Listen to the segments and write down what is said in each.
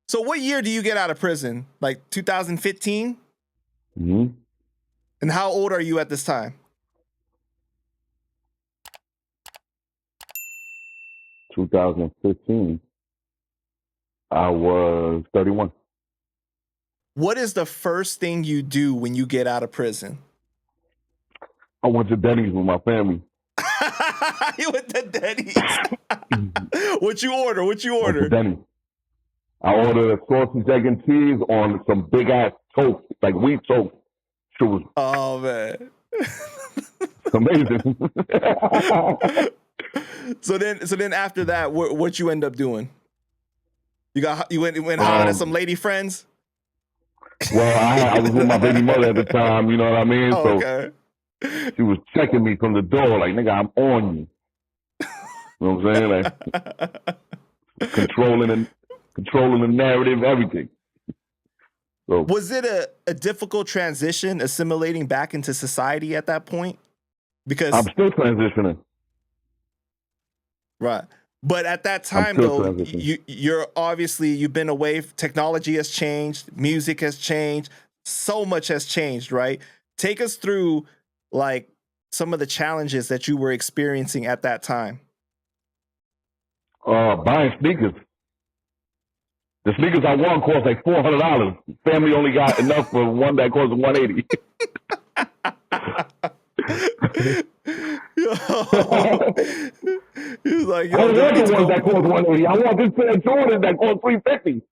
So what year do you get out of prison? Like 2015? Mm-hmm. And how old are you at this time? 2015. I was 31. What is the first thing you do when you get out of prison? I went to Denny's with my family. You went to Denny's. What you order? Went to Denny's. I ordered a sausage, egg, and cheese on some big ass toast, like wheat toast. It was Oh man, amazing. So then after that, what you end up doing? You went hollering at some lady friends. Well, I was with my baby mother at the time. You know what I mean? Oh, okay. So she was checking me from the door, like, nigga, I'm on you. You know what I'm saying? Like controlling the narrative, everything. So, was it a difficult transition assimilating back into society at that point? Because I'm still transitioning. Right. But at that time, though, you're obviously, you've been away. Technology has changed. Music has changed. So much has changed, right? Take us through, like, some of the challenges that you were experiencing at that time. Buying sneakers. The sneakers I won cost like $400. Family only got enough for one that cost $180. He was like, I don't want the ones that cost $180. I want this pair of Jordans that cost $350.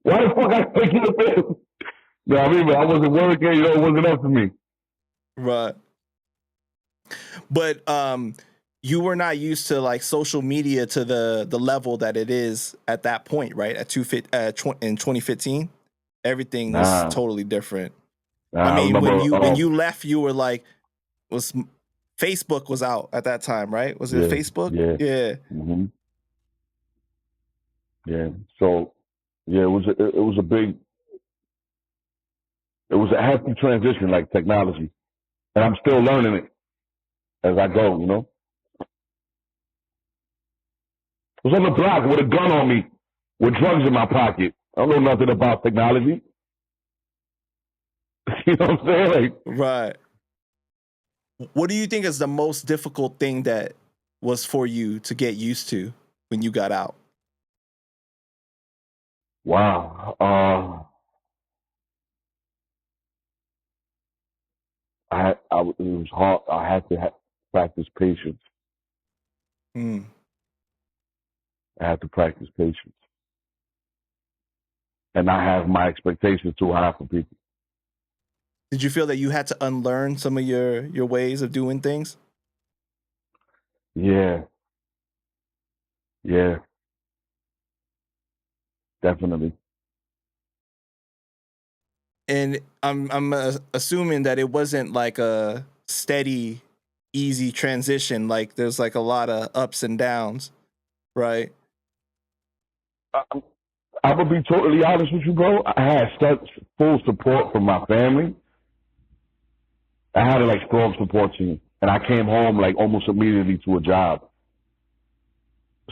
Why the fuck I take you the pair? You know what I mean? But I wasn't working, you know, it wasn't up for me. Right. But you were not used to like social media to the level that it is at that point, right? In 2015, everything was totally different. I mean, when you left, you were like, Facebook was out at that time, right? Was it Facebook? Yeah. Mm-hmm. Yeah. So, yeah, it was a hefty transition, like technology, and I'm still learning it as I go. You know, I was on the block with a gun on me, with drugs in my pocket. I don't know nothing about technology. You know what I'm saying? Like, right. What do you think is the most difficult thing that was for you to get used to when you got out? Wow. It was hard. I had to practice patience. I had to practice patience. And not have my expectations too high for people. Did you feel that you had to unlearn some of your ways of doing things? Yeah. Yeah. Definitely. And I'm assuming that it wasn't like a steady, easy transition. Like there's like a lot of ups and downs, right? I would be totally honest with you, bro. I had such full support from my family. I had a like strong support team, and I came home like almost immediately to a job.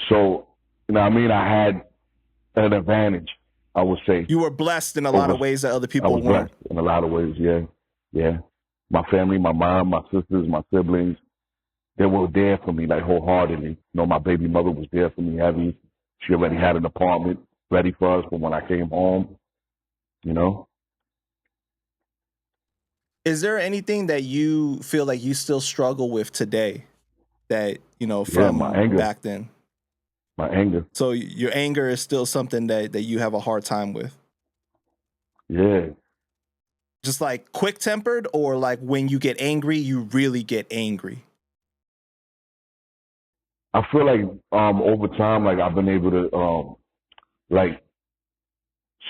So, you know what I mean? I had an advantage, I would say. You were blessed in a lot of ways that other people weren't. I was blessed in a lot of ways, yeah. Yeah. My family, my mom, my sisters, my siblings, they were there for me like wholeheartedly. You know, my baby mother was there for me heavy. She already had an apartment ready for us for when I came home, you know? Is there anything that you feel like you still struggle with today that, you know, from my anger. back then? My anger. So your anger is still something that you have a hard time with? Yeah. Just like quick-tempered, or like when you get angry, you really get angry? I feel like over time, like I've been able to like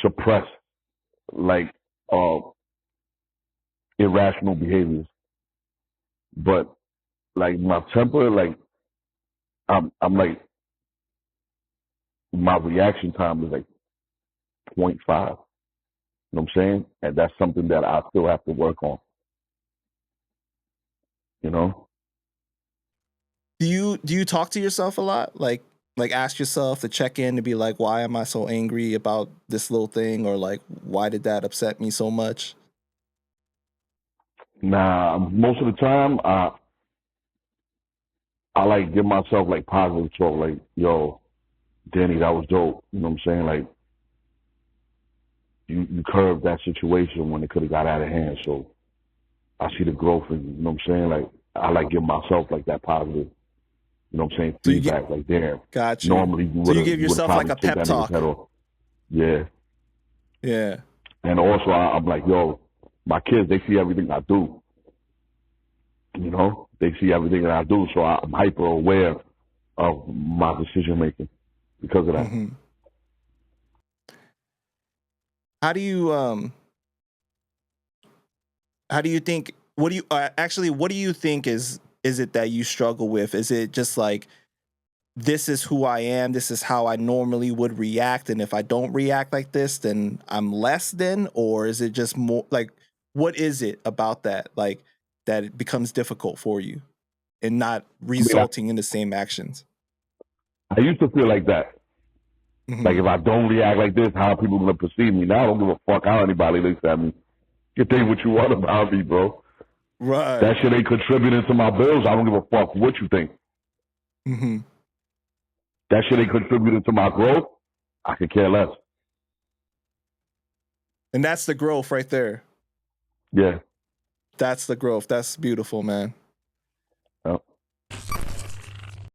suppress like irrational behaviors. But like my temper, like I'm like my reaction time is like 0.5. You know what I'm saying? And that's something that I still have to work on. You know? Do you talk to yourself a lot? Like like ask yourself to check in to be like, why am I so angry about this little thing, or like, why did that upset me so much? Nah, most of the time, I like give myself like positive talk, like, yo, Danny, that was dope. You know what I'm saying? Like, you curved that situation when it could have got out of hand. So I see the growth in you. You know what I'm saying? Like, I like give myself like that positive, you know what I'm saying, So you get, feedback. Like, damn, got you. normally So you give you would have yourself like probably a took pep that nigga's talk. head off. Yeah. Yeah. And also, I'm like, yo, my kids, they see everything I do. You know, they see everything that I do. So I'm hyper aware of my decision making because of that. Mm-hmm. How do you think, what do you actually, what do you think is it that you struggle with? Is it just like, this is who I am, this is how I normally would react, and if I don't react like this, then I'm less than? Or is it just more like, what is it about that, like, that it becomes difficult for you and not I mean, resulting in the same actions? I used to feel like that. Mm-hmm. Like, if I don't react like this, how are people going to perceive me? Now I don't give a fuck how anybody looks at me. You think what you want about me, bro. Right. That shit ain't contributing to my bills. I don't give a fuck what you think. Mm-hmm. That shit ain't contributing to my growth. I could care less. And that's the growth right there. Yeah. That's the growth. That's beautiful, man.